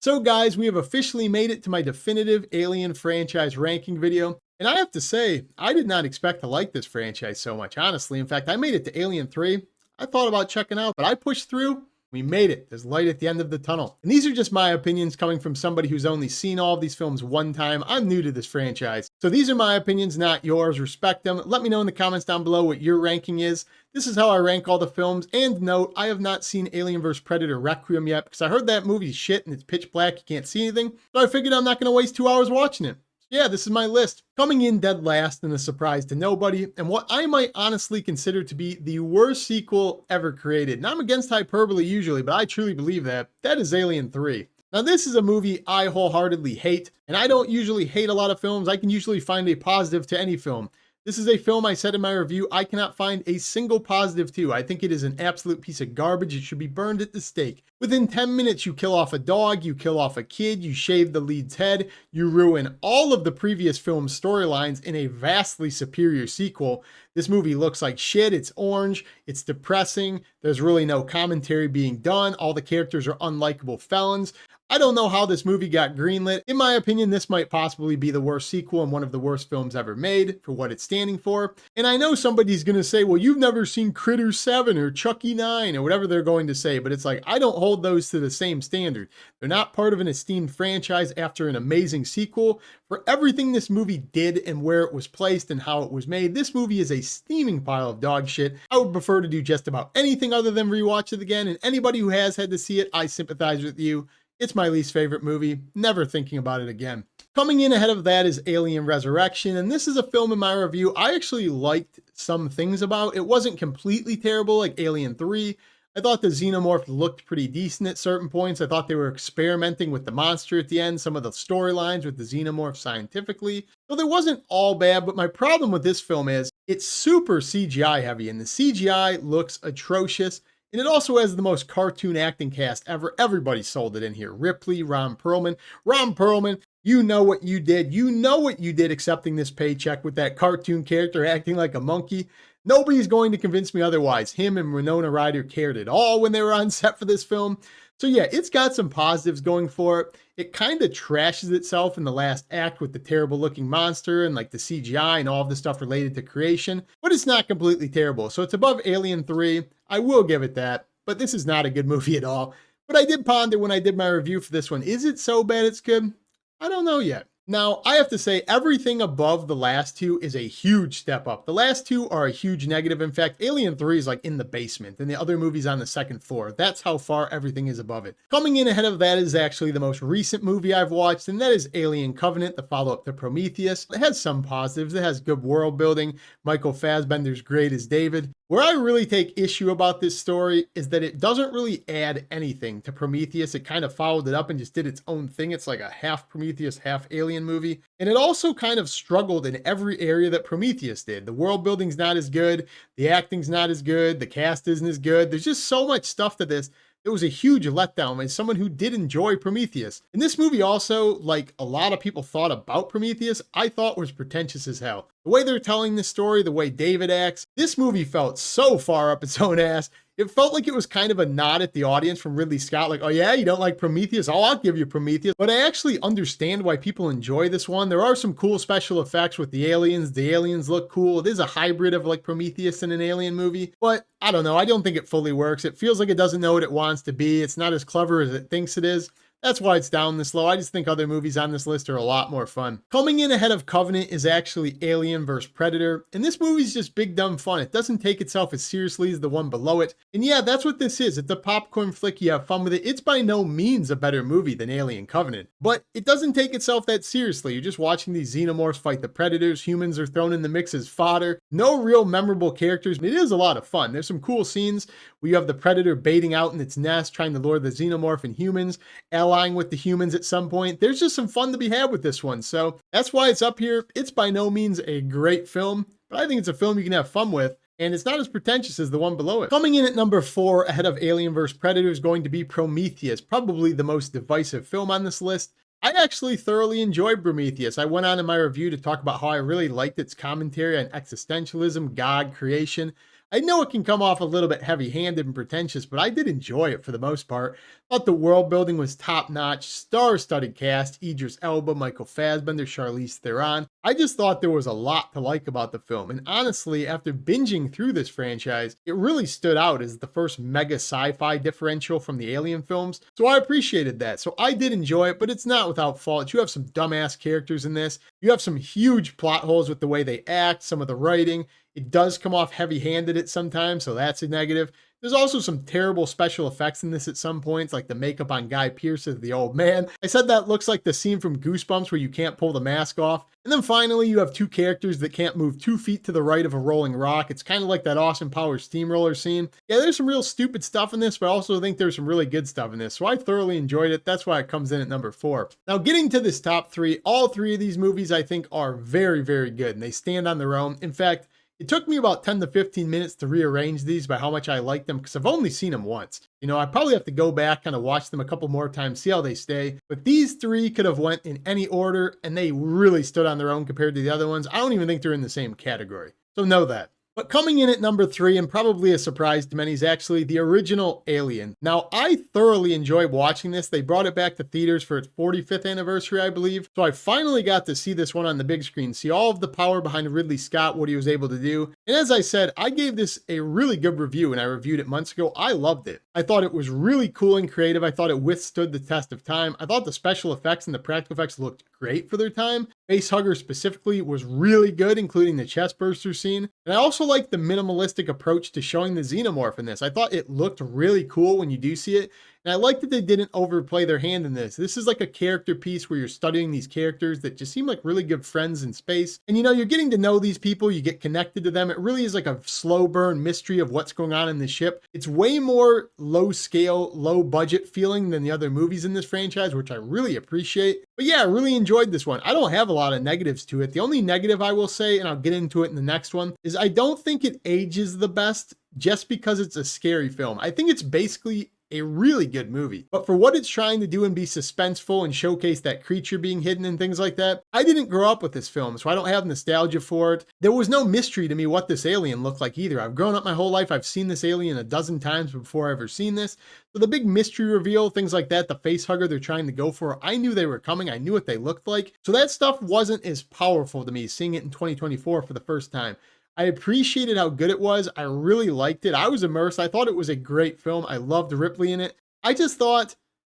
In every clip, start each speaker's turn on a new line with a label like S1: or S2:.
S1: So guys, we have officially made it to my definitive Alien franchise ranking video. And I have to say, I did not expect to like this franchise so much, honestly. In fact, I made it to Alien 3. I thought about checking out, but I pushed through. We made it. There's light at the end of the tunnel. And these are just my opinions coming from somebody who's only seen all of these films one time. I'm new to this franchise. So these are my opinions, not yours. Respect them. Let me know in the comments down below what your ranking is. This is how I rank all the films. And note, I have not seen Alien vs. Predator Requiem yet because I heard that movie's shit and it's pitch black. You can't see anything. So I figured I'm not going to waste 2 hours watching it. Yeah, this is my list. Coming in dead last and a surprise to nobody, and what I might honestly consider to be the worst sequel ever created. And I'm against hyperbole usually, but I truly believe that is Alien 3. Now this is a movie I wholeheartedly hate, and I don't usually hate a lot of films. I can usually find a positive to any film. This is a film I said in my review I cannot find a single positive to. I think it is an absolute piece of garbage. It should be burned at the stake. Within 10 minutes, you kill off a dog, you kill off a kid, you shave the lead's head, you ruin all of the previous film's storylines in a vastly superior sequel. This movie looks like shit. It's orange. It's depressing. There's really no commentary being done. All the characters are unlikable felons. I don't know how this movie got greenlit. In my opinion, this might possibly be the worst sequel and one of the worst films ever made for what it's standing for. And I know somebody's going to say, well, you've never seen Critter 7 or Chucky 9 or whatever they're going to say. But it's like, I don't hold those to the same standard. They're not part of an esteemed franchise after an amazing sequel. For everything this movie did and where it was placed and how it was made, this movie is a steaming pile of dog shit. I would prefer to do just about anything other than rewatch it again. And anybody who has had to see it, I sympathize with you. It's my least favorite movie, never thinking about it again. Coming in ahead of that is Alien Resurrection, and this is a film in my review I actually liked some things about. It wasn't completely terrible like Alien 3. I thought the xenomorph looked pretty decent at certain points. I thought they were experimenting with the monster at the end, some of the storylines with the xenomorph scientifically. So it wasn't all bad, but my problem with this film is it's super CGI heavy, and the CGI looks atrocious. And it also has the most cartoon acting cast ever. Everybody sold it in here. Ripley, Ron Perlman. Ron Perlman, you know what you did. You know what you did accepting this paycheck with that cartoon character acting like a monkey. Nobody's going to convince me otherwise. Him and Winona Ryder cared at all when they were on set for this film. So yeah, it's got some positives going for it. It kind of trashes itself in the last act with the terrible looking monster and like the CGI and all of the stuff related to creation, but it's not completely terrible. So it's above Alien 3. I will give it that, but this is not a good movie at all. But I did ponder when I did my review for this one, is it so bad it's good? I don't know yet. Now, I have to say everything above the last two is a huge step up. The last two are a huge negative. In fact, Alien 3 is like in the basement and the other movie's on the second floor. That's how far everything is above it. Coming in ahead of that is actually the most recent movie I've watched, and that is Alien Covenant, the follow-up to Prometheus. It has some positives. It has good world building. Michael Fassbender's great as David. Where I really take issue about this story is that it doesn't really add anything to Prometheus. It kind of followed it up and just did its own thing. It's like a half Prometheus, half Alien movie. And it also kind of struggled in every area that Prometheus did. The world building's not as good. The acting's not as good. The cast isn't as good. There's just so much stuff to this. It was a huge letdown as someone who did enjoy Prometheus. And this movie also, like a lot of people thought about Prometheus, I thought was pretentious as hell. The way they're telling this story, the way David acts, this movie felt so far up its own ass. It felt like it was kind of a nod at the audience from Ridley Scott, like, oh yeah, you don't like Prometheus? Oh, I'll give you Prometheus. But I actually understand why people enjoy this one. There are some cool special effects with the aliens. The aliens look cool. It is a hybrid of like Prometheus and an alien movie. But I don't know. I don't think it fully works. It feels like it doesn't know what it wants to be. It's not as clever as it thinks it is. That's why it's down this low. I just think other movies on this list are a lot more fun. Coming in ahead of Covenant is actually Alien vs. Predator. And this movie's just big dumb fun. It doesn't take itself as seriously as the one below it. And yeah, that's what this is. It's a popcorn flick. You have fun with it. It's by no means a better movie than Alien Covenant. But it doesn't take itself that seriously. You're just watching these xenomorphs fight the predators. Humans are thrown in the mix as fodder. No real memorable characters. It is a lot of fun. There's some cool scenes where you have the predator baiting out in its nest, trying to lure the xenomorph and humans, allying with the humans at some point. There's just some fun to be had with this one. So that's why it's up here. It's by no means a great film, but I think it's a film you can have fun with. And it's not as pretentious as the one below it. Coming in at number 4 ahead of Alien vs. Predator is going to be Prometheus, probably the most divisive film on this list. I actually thoroughly enjoyed Prometheus. I went on in my review to talk about how I really liked its commentary on existentialism, God, creation. I know it can come off a little bit heavy-handed and pretentious, but I did enjoy it for the most part. Thought the world building was top-notch, star-studded cast, Idris Elba, Michael Fassbender, Charlize Theron. I just thought there was a lot to like about the film, and honestly, after binging through this franchise, it really stood out as the first mega sci-fi differential from the Alien films, so I appreciated that. So I did enjoy it, but it's not without fault. You have some dumbass characters in this. You have some huge plot holes with the way they act, some of the writing. It does come off heavy-handed at sometimes, so that's a negative. There's also some terrible special effects in this at some points, like the makeup on Guy Pearce as the old man. I said that looks like the scene from Goosebumps where you can't pull the mask off. And then finally, you have two characters that can't move 2 feet to the right of a rolling rock. It's kind of like that Austin Powers steamroller scene. Yeah, there's some real stupid stuff in this, but I also think there's some really good stuff in this. So I thoroughly enjoyed it. That's why it comes in at number 4. Now, getting to this top 3, all 3 of these movies I think are very, very good, and they stand on their own. In fact, it took me about 10 to 15 minutes to rearrange these by how much I like them because I've only seen them once. You know, I probably have to go back, kind of watch them a couple more times, see how they stay. But these 3 could have went in any order and they really stood on their own compared to the other ones. I don't even think they're in the same category. So know that. But coming in at number 3, and probably a surprise to many, is actually the original Alien. Now, I thoroughly enjoyed watching this. They brought it back to theaters for its 45th anniversary, I believe. So I finally got to see this one on the big screen, see all of the power behind Ridley Scott, what he was able to do. And as I said, I gave this a really good review when I reviewed it months ago. I loved it. I thought it was really cool and creative. I thought it withstood the test of time. I thought the special effects and the practical effects looked great for their time. Facehugger specifically was really good, including the chest burster scene. And I also like the minimalistic approach to showing the xenomorph in this. I thought it looked really cool when you do see it. And I like that they didn't overplay their hand in this. This is like a character piece where you're studying these characters that just seem like really good friends in space. And you know, you're getting to know these people, you get connected to them. It really is like a slow burn mystery of what's going on in the ship. It's way more low scale, low budget feeling than the other movies in this franchise, which I really appreciate. But yeah, I really enjoyed this one. I don't have a lot of negatives to it. The only negative I will say, and I'll get into it in the next one, is I don't think it ages the best just because it's a scary film. I think it's basically a really good movie. But for what it's trying to do and be suspenseful and showcase that creature being hidden and things like that, I didn't grow up with this film, so I don't have nostalgia for it. There was no mystery to me what this alien looked like either. I've grown up my whole life. I've seen this alien a dozen times before I've ever seen this. So the big mystery reveal, things like that, the face hugger they're trying to go for, I knew they were coming. I knew what they looked like. So that stuff wasn't as powerful to me seeing it in 2024 for the first time. I appreciated how good it was. I really liked it. I was immersed. I thought it was a great film. I loved Ripley in it. I just thought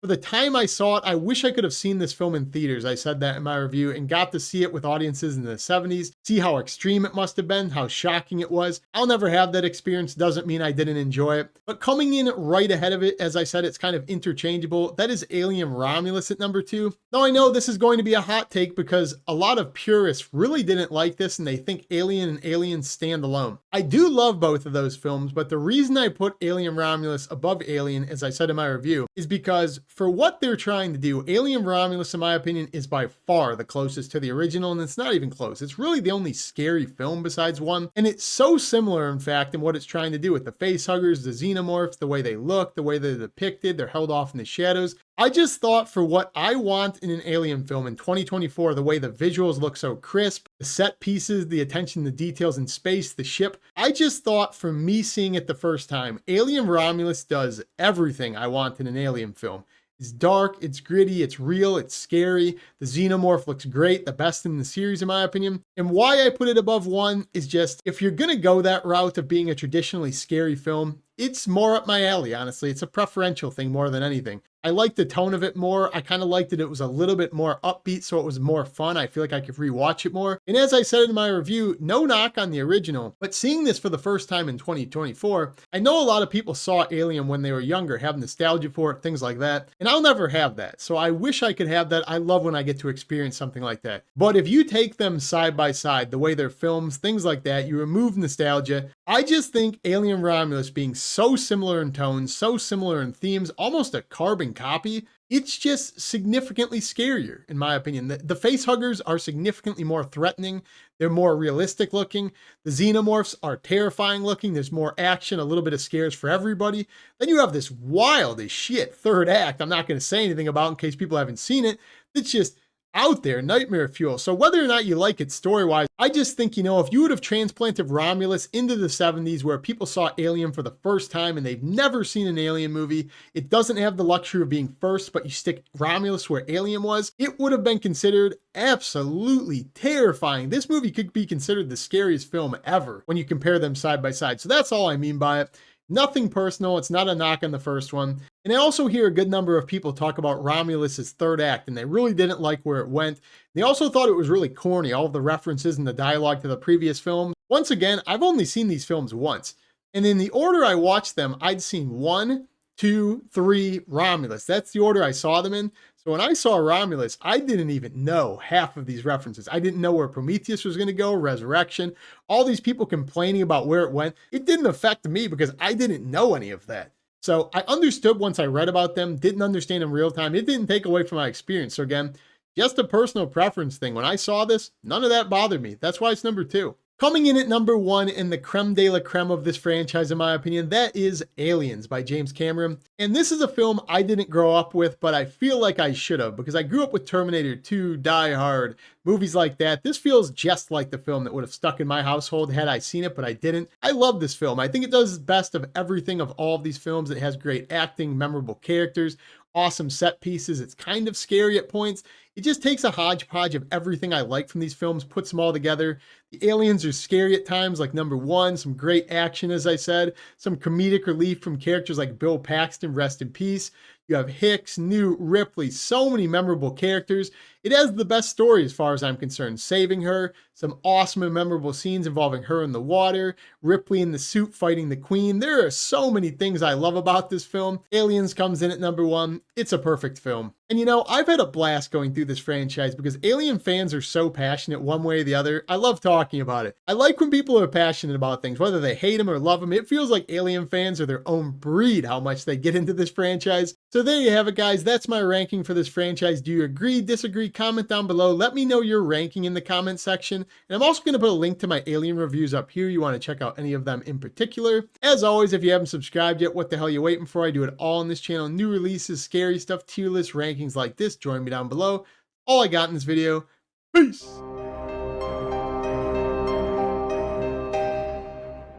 S1: for the time I saw it, I wish I could have seen this film in theaters. I said that in my review and got to see it with audiences in the 70s, see how extreme it must have been, how shocking it was. I'll never have that experience. Doesn't mean I didn't enjoy it. But coming in right ahead of it, as I said, it's kind of interchangeable. That is Alien Romulus at number 2. Now I know this is going to be a hot take because a lot of purists really didn't like this and they think Alien and Aliens stand alone. I do love both of those films, but the reason I put Alien Romulus above Alien, as I said in my review, is because for what they're trying to do, Alien Romulus, in my opinion, is by far the closest to the original, and it's not even close. It's really the only scary film besides one, and it's so similar, in fact, in what it's trying to do with the facehuggers, the xenomorphs, the way they look, the way they're depicted, they're held off in the shadows. I just thought for what I want in an Alien film in 2024, the way the visuals look so crisp, the set pieces, the attention to details in space, the ship, I just thought for me seeing it the first time, Alien Romulus does everything I want in an Alien film. It's dark, it's gritty, it's real, it's scary. The xenomorph looks great, the best in the series in my opinion. And why I put it above 1 is just, if you're gonna go that route of being a traditionally scary film, it's more up my alley, honestly. It's a preferential thing more than anything. I liked the tone of it more. I kind of liked that it was a little bit more upbeat, so it was more fun. I feel like I could rewatch it more. And as I said in my review, no knock on the original, but seeing this for the first time in 2024, I know a lot of people saw Alien when they were younger, have nostalgia for it, things like that, and I'll never have that. So I wish I could have that. I love when I get to experience something like that. But if you take them side by side, the way they're filmed, things like that, you remove nostalgia, I just think Alien Romulus being so similar in tone, so similar in themes, almost a carbon copy, it's just significantly scarier, in my opinion. The facehuggers are significantly more threatening. They're more realistic looking. The xenomorphs are terrifying looking. There's more action, a little bit of scares for everybody. Then you have this wild as shit third act I'm not going to say anything about in case people haven't seen it. It's just out there, nightmare fuel. So whether or not you like it story-wise, I just think, if you would have transplanted Romulus into the 70s where people saw Alien for the first time and they've never seen an Alien movie, it doesn't have the luxury of being first, but you stick Romulus where Alien was, it would have been considered absolutely terrifying. This movie could be considered the scariest film ever when you compare them side by side. So that's all I mean by it. Nothing personal. It's not a knock on the first one. And I also hear a good number of people talk about Romulus's third act, and they really didn't like where it went. They also thought it was really corny, all of the references and the dialogue to the previous film. Once again, I've only seen these films once. And in the order I watched them, I'd seen 1, 2, 3, Romulus. That's the order I saw them in. So when I saw Romulus, I didn't even know half of these references. I didn't know where Prometheus was going to go, Resurrection, all these people complaining about where it went. It didn't affect me because I didn't know any of that. So I understood once I read about them, didn't understand in real time. It didn't take away from my experience. So again, just a personal preference thing. When I saw this, none of that bothered me. That's why it's number 2. Coming in at number 1 in the creme de la creme of this franchise, in my opinion, that is Aliens by James Cameron. And this is a film I didn't grow up with, but I feel like I should have because I grew up with Terminator 2, Die Hard, movies like that. This feels just like the film that would have stuck in my household had I seen it, but I didn't. I love this film. I think it does the best of everything of all of these films. It has great acting, memorable characters, awesome set pieces. It's kind of scary at points. It just takes a hodgepodge of everything I like from these films, puts them all together. The aliens are scary at times, like number 1, some great action, as I said, some comedic relief from characters like Bill Paxton, rest in peace. You have Hicks, Newt, Ripley, so many memorable characters. It has the best story as far as I'm concerned. Saving her, some awesome and memorable scenes involving her in the water, Ripley in the suit fighting the Queen. There are so many things I love about this film. Aliens comes in at number 1. It's a perfect film. And I've had a blast going through this franchise because Alien fans are so passionate one way or the other. I love talking about it. I like when people are passionate about things, whether they hate them or love them. It feels like Alien fans are their own breed, how much they get into this franchise. So there you have it, guys. That's my ranking for this franchise. Do you agree, disagree? Comment down below. Let me know your ranking in the comment section. And I'm also going to put a link to my Alien reviews up here. You want to check out any of them in particular. As always, if you haven't subscribed yet, what the hell are you waiting for? I do it all on this channel. New releases, scary stuff, tier lists, rankings like this. Join me down below. All I got in this video. Peace!